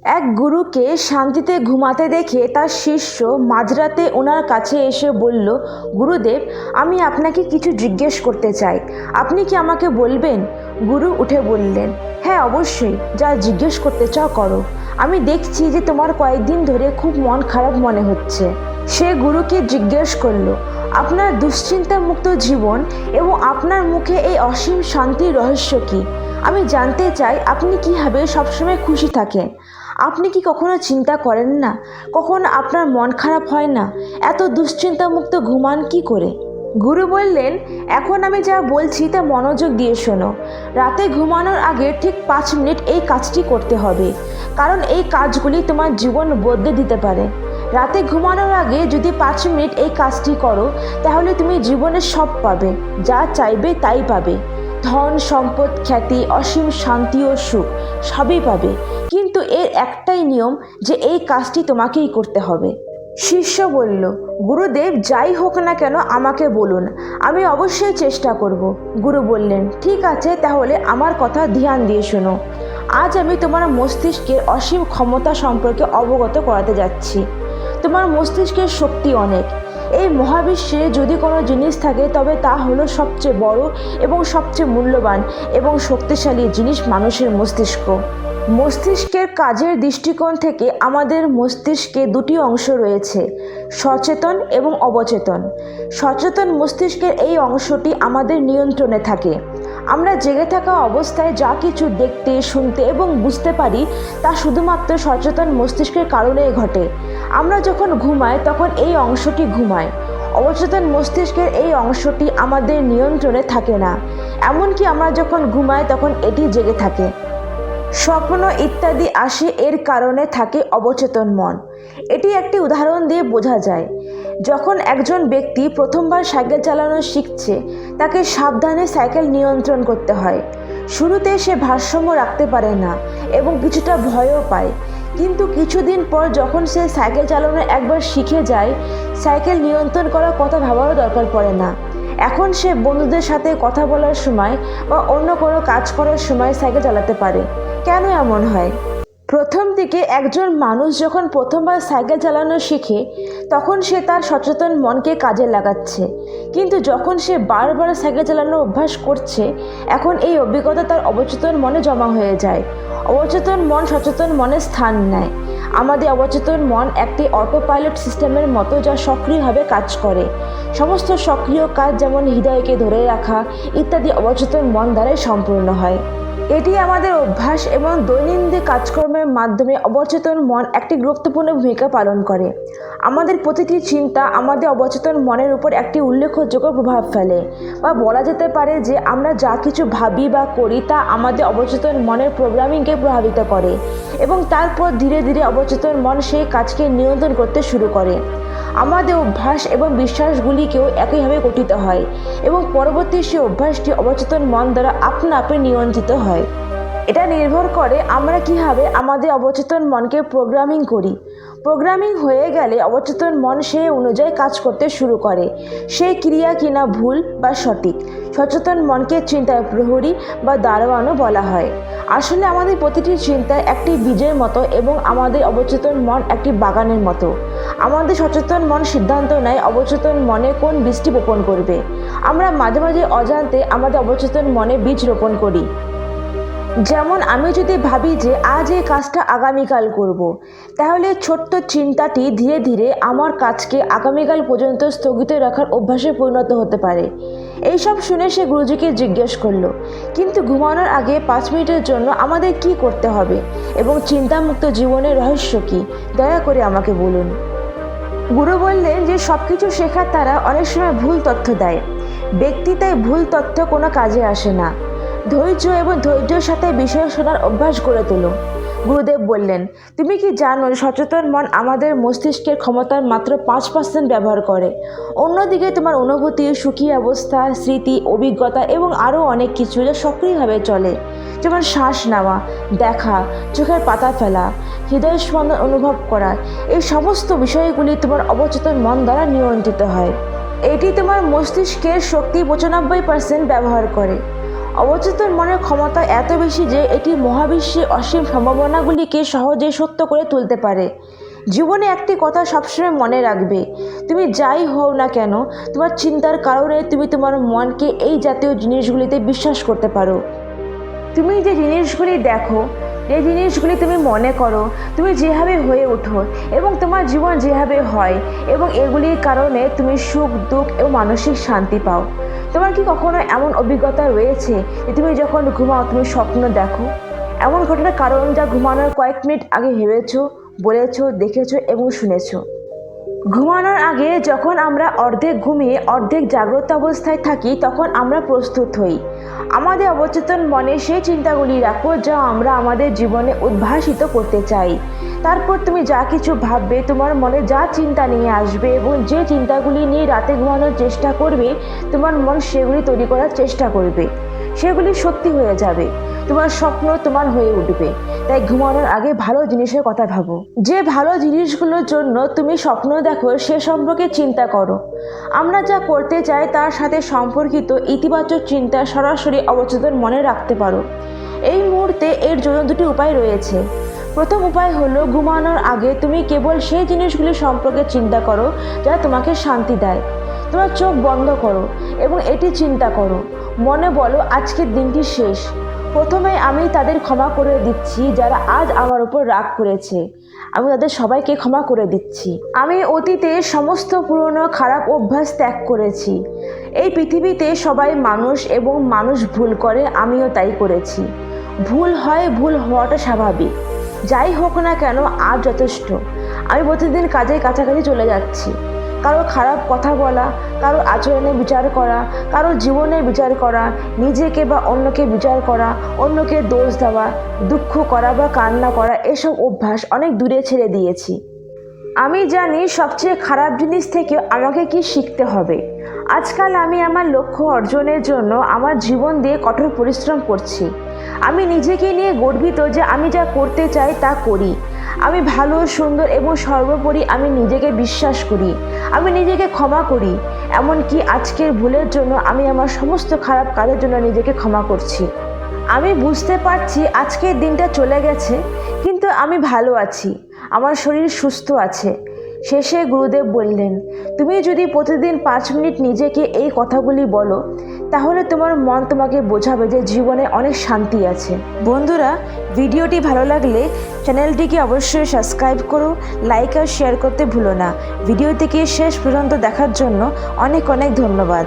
এক গুরুকে শান্তিতে ঘুমাতে দেখে তার শিষ্য মাঝরাতে ওনার কাছে এসে বলল, গুরুদেব, আমি আপনাকে কিছু জিজ্ঞেস করতে চাই, আপনি কি আমাকে বলবেন? গুরু উঠে বললেন, হ্যাঁ অবশ্যই, যা জিজ্ঞেস করতে চাও করো। আমি দেখছি যে তোমার কয়েকদিন ধরে খুব মন খারাপ মনে হচ্ছে। সে গুরুকে জিজ্ঞেস করলো, আপনার দুশ্চিন্তামুক্ত জীবন এবং আপনার মুখে এই অসীম শান্তির রহস্য কি? আমি জানতে চাই আপনি কীভাবে সবসময় খুশি থাকেন। আপনি কি কখনো চিন্তা করেন না? কখনো আপনার মন খারাপ হয় না? এত দুশ্চিন্তামুক্ত ঘুমান কি করে? গুরু বললেন, এখন আমি যা বলছি তা মনোযোগ দিয়ে শোনো। রাতে ঘুমানোর আগে ঠিক 5 মিনিট এই কাজটি করতে হবে, কারণ এই কাজগুলি তোমার জীবন বদলে দিতে পারে। রাতে ঘুমানোর আগে যদি 5 মিনিট এই কাজটি করো, তাহলে তুমি জীবনে সব পাবে, যা চাইবে তাই পাবে। ধন, সম্পদ, খ্যাতি, অসীম শান্তি ও সুখ সবই পাবে। কিন্তু এর একটাই নিয়ম যে এই কাজটি তোমাকেই করতে হবে। শিষ্য বলল, গুরুদেব, যাই হোক না কেন আমাকে বলুন, আমি অবশ্যই চেষ্টা করব। গুরু বললেন, ঠিক আছে, তাহলে আমার কথা ধ্যান দিয়ে শোনো। আজ আমি তোমার মস্তিষ্কের অসীম ক্ষমতা সম্পর্কে অবগত করাতে যাচ্ছি। তোমার মস্তিষ্কের শক্তি অনেক। এই মহাবিশ্বে যদি কোনো জিনিস থাকে তবে তা হলো সবচেয়ে বড় এবং সবচেয়ে মূল্যবান এবং শক্তিশালী জিনিস মানুষের মস্তিষ্ক। মস্তিষ্কের কাজের দৃষ্টিকোণ থেকে আমাদের মস্তিষ্কে 2টি অংশ রয়েছে, সচেতন এবং অবচেতন। সচেতন মস্তিষ্কের এই অংশটি আমাদের নিয়ন্ত্রণে থাকে। আমরা জেগে থাকা অবস্থায় যা কিছু দেখতে, শুনতে এবং বুঝতে পারি তা শুধুমাত্র সচেতন মস্তিষ্কের কারণেই ঘটে। আমরা যখন ঘুমাই তখন এই অংশটি ঘুমায়। অবচেতন মস্তিষ্কের এই অংশটি আমাদের নিয়ন্ত্রণে থাকে না। এমনকি আমরা যখন ঘুমাই তখন এটি জেগে থাকে। স্বপ্ন ইত্যাদি আসে এর কারণে থাকে অবচেতন মন। এটি একটি উদাহরণ দিয়ে বোঝা যায়। যখন একজন ব্যক্তি প্রথমবার সাইকেল চালানো শিখছে, তাকে সাবধানে সাইকেল নিয়ন্ত্রণ করতে হয়। শুরুতে সে ভারসাম্য রাখতে পারে না এবং কিছুটা ভয়ও পায়, কিন্তু কিছুদিন পর যখন সে সাইকেল চালানো একবার শিখে যায়, সাইকেল নিয়ন্ত্রণ করার কথা ভাবারও দরকার পড়ে না। এখন সে বন্ধুদের সাথে কথা বলার সময় বা অন্য কোনো কাজ করার সময় সাইকেল চালাতে পারে। কেন এমন হয়? প্রথম দিকে একজন মানুষ যখন প্রথমবার সাইকেল চালানো শিখে, তখন সে তার সচেতন মনকে কাজে লাগাচ্ছে। কিন্তু যখন সে বারবার সাইকেল চালানোর অভ্যাস করছে, এখন এই অভিজ্ঞতা তার অবচেতন মনে জমা হয়ে যায়। অবচেতন মন সচেতন মনে স্থান নেয়। আমাদের অবচেতন মন একটি অটো পাইলট সিস্টেমের মতো, যা সক্রিয়ভাবে কাজ করে। সমস্ত সক্রিয় কাজ, যেমন হৃদয়কে ধরে রাখা ইত্যাদি, অবচেতন মন দ্বারাই সম্পূর্ণ হয়। এটি আমাদের অভ্যাস এবং দৈনন্দিন কাজকর্মের মাধ্যমে অবচেতন মন একটি গুরুত্বপূর্ণ ভূমিকা পালন করে। আমাদের প্রতিটি চিন্তা আমাদের অবচেতন মনের উপর একটি উল্লেখযোগ্য প্রভাব ফেলে, বা বলা যেতে পারে যে আমরা যা কিছু ভাবি বা করি তা আমাদের অবচেতন মনের প্রোগ্রামিংকে প্রভাবিত করে, এবং তারপর ধীরে ধীরে অবচেতন মন সেই কাজকে নিয়ন্ত্রণ করতে শুরু করে। আমাদের অভ্যাস এবং বিশ্বাসগুলিকেও একইভাবে গঠিত হয়, এবং পরবর্তী সেই অভ্যাসটি অবচেতন মন দ্বারা আপনা আপনি নিয়ন্ত্রিত হয়। এটা নির্ভর করে আমরা কীভাবে আমাদের অবচেতন মনকে প্রোগ্রামিং করি। প্রোগ্রামিং হয়ে গেলে অবচেতন মন সেই অনুযায়ী কাজ করতে শুরু করে। সেই ক্রিয়া কিনা ভুল বা সঠিক। সচেতন মনকে চিন্তার প্রহরী বা দারোয়ানও বলা হয়। আসলে আমাদের প্রতিটি চিন্তা একটি বীজের মতো এবং আমাদের অবচেতন মন একটি বাগানের মতো। আমাদের সচেতন মন সিদ্ধান্ত নেয় অবচেতন মনে কোন বীজটি বপন করবে। আমরা মাঝে মাঝে অজান্তে আমাদের অবচেতন মনে বীজ রোপণ করি। যেমন আমি যদি ভাবি যে আজ এই কাজটা আগামীকাল করব, তাহলে ছোট্ট চিন্তাটি ধীরে ধীরে আমার কাজকে আগামীকাল পর্যন্ত স্থগিত রাখার অভ্যাসে পরিণত হতে পারে। এইসব শুনে সে গুরুজিকে জিজ্ঞেস করলো, কিন্তু ঘুমানোর আগে 5 মিনিটের জন্য আমাদের কি করতে হবে এবং চিন্তামুক্ত জীবনের রহস্য কি? দয়া করে আমাকে বলুন। গুরু বললেন যে সবকিছু শেখার তারা অনেক সময় ভুল তথ্য দেয়। ব্যক্তি তাই ভুল তথ্য কোনো কাজে আসে না। ধৈর্য এবং ধৈর্যের সাথে বিষয় শোনার অভ্যাস গড়ে তোলো। গুরুদেব বললেন, তুমি কি জানো সচেতন মন আমাদের মস্তিষ্কের ক্ষমতার মাত্র 5% ব্যবহার করে। অন্যদিকে তোমার অনুভূতি, সুখী অবস্থা, স্মৃতি, অভিজ্ঞতা এবং আরও অনেক কিছু যা সক্রিয়ভাবে চলে, যেমন শ্বাস নেওয়া, দেখা, চোখের পাতা ফেলা, হৃদয় স্পন্দন অনুভব করা, এই সমস্ত বিষয়গুলি তোমার অবচেতন মন দ্বারা নিয়ন্ত্রিত হয়। এটি তোমার মস্তিষ্কের শক্তি 95% ব্যবহার করে। অবচেতন মনের ক্ষমতা এত বেশি যে এটি মহাবিশ্বের অসীম সম্ভাবনাগুলিকে সহজে সত্য করে তুলতে পারে। জীবনে একটি কথা সবসময় মনে রাখবে, তুমি যাই হও না কেন, তোমার চিন্তার কারণে তুমি তোমার মনকে এই জাতীয় জিনিসগুলিতে বিশ্বাস করতে পারো। তুমি যে জিনিসগুলি দেখো, যে জিনিসগুলি তুমি মনে করো, তুমি যেভাবে হয়ে ওঠো এবং তোমার জীবন যেভাবে হয়, এবং এগুলির কারণে তুমি সুখ, দুঃখ এবং মানসিক শান্তি পাও। তোমার কি কখনো এমন অভিজ্ঞতা রয়েছে যে তুমি যখন ঘুমাও তুমি স্বপ্ন দেখো? এমন ঘটনার কারণ যা ঘুমানোর কয়েক মিনিট আগে ভেবেছো, বলেছো, দেখেছো এবং শুনেছো। ঘুমানোর আগে যখন আমরা অর্ধেক ঘুমিয়ে অর্ধেক জাগ্রত অবস্থায় থাকি তখন আমরা প্রস্তুত হই। আমাদের অবচেতন মনে সেই চিন্তাগুলি রাখো যা আমরা আমাদের জীবনে উদ্ভাসিত করতে চাই। তারপর তুমি যা কিছু ভাববে, তোমার মনে যা চিন্তা নিয়ে আসবে এবং যে চিন্তাগুলি নিয়ে রাতে ঘুমানোর চেষ্টা করবে, তোমার মন সেগুলি তৈরি করার চেষ্টা করবে। সেগুলি সত্যি হয়ে যাবে, তোমার স্বপ্ন তোমার হয়ে উঠবে। তাই ঘুমানোর আগে ভালো জিনিসের কথা ভাবো। যে ভালো জিনিসগুলোর জন্য তুমি স্বপ্ন দেখো সে সম্পর্কে চিন্তা করো। আমরা যা করতে চাই তার সাথে সম্পর্কিত ইতিবাচক চিন্তা সরাসরি অবচেতন মনে রাখতে পারো। এই মুহূর্তে এর জন্য দুটি উপায় রয়েছে। প্রথম উপায় হলো ঘুমানোর আগে তুমি কেবল সেই জিনিসগুলি সম্পর্কে চিন্তা করো যা তোমাকে শান্তি দেয়। তোমার চোখ বন্ধ করো এবং এটি চিন্তা করো। মনে বলো, আজকের দিনটি শেষ। প্রথমে আমি তাদের ক্ষমা করে দিচ্ছি যারা আজ আমার উপর রাগ করেছে। আমি তাদের সবাইকে ক্ষমা করে দিচ্ছি। আমি অতীতে সমস্ত পুরনো খারাপ অভ্যাস ত্যাগ করেছি। এই পৃথিবীতে সবাই মানুষ এবং মানুষ ভুল করে, আমিও তাই করেছি। ভুল হয়, ভুল হওয়াটা স্বাভাবিক। যাই হোক না কেন, আজ যথেষ্ট। আমি প্রতিদিন কাজের কাছাকাছি চলে যাচ্ছি। কারো খারাপ কথা বলা, কারো আচরণের বিচার করা, কারো জীবনের বিচার করা, নিজেকে বা অন্যকে বিচার করা, অন্যকে দোষ দেওয়া, দুঃখ করা বা কান্না করা, এসব অভ্যাস অনেক দূরে ছেড়ে দিয়েছি। আমি জানি সবচেয়ে খারাপ জিনিস থেকে আমাকে কি শিখতে হবে। আজকাল আমি আমার লক্ষ্য অর্জনের জন্য আমার জীবন দিয়ে কঠোর পরিশ্রম করছি। আমি নিজেকে নিয়ে গর্বিত যে আমি যা করতে চাই তা করি। আমি ভালো, সুন্দর এবং সর্বোপরি আমি নিজেকে বিশ্বাস করি। আমি নিজেকে ক্ষমা করি। এমনকি আজকের ভুলের জন্য আমি আমার সমস্ত খারাপ কাজের জন্য নিজেকে ক্ষমা করছি। আমি বুঝতে পারছি আজকের দিনটা চলে গেছে, কিন্তু আমি ভালো আছি, আমার শরীর সুস্থ আছে। শেষে গুরুদেব বললেন, তুমি যদি প্রতিদিন 5 মিনিট নিজেকে এই কথাগুলি বলো, তাহলে তোমার মন তোমাকে বোঝাবে যে জীবনে অনেক শান্তি আছে। বন্ধুরা, ভিডিওটি ভালো লাগলে চ্যানেলটিকে অবশ্যই সাবস্ক্রাইব করো, লাইক আর শেয়ার করতে ভুলো না। ভিডিওটিকে শেষ পর্যন্ত দেখার জন্য অনেক অনেক ধন্যবাদ।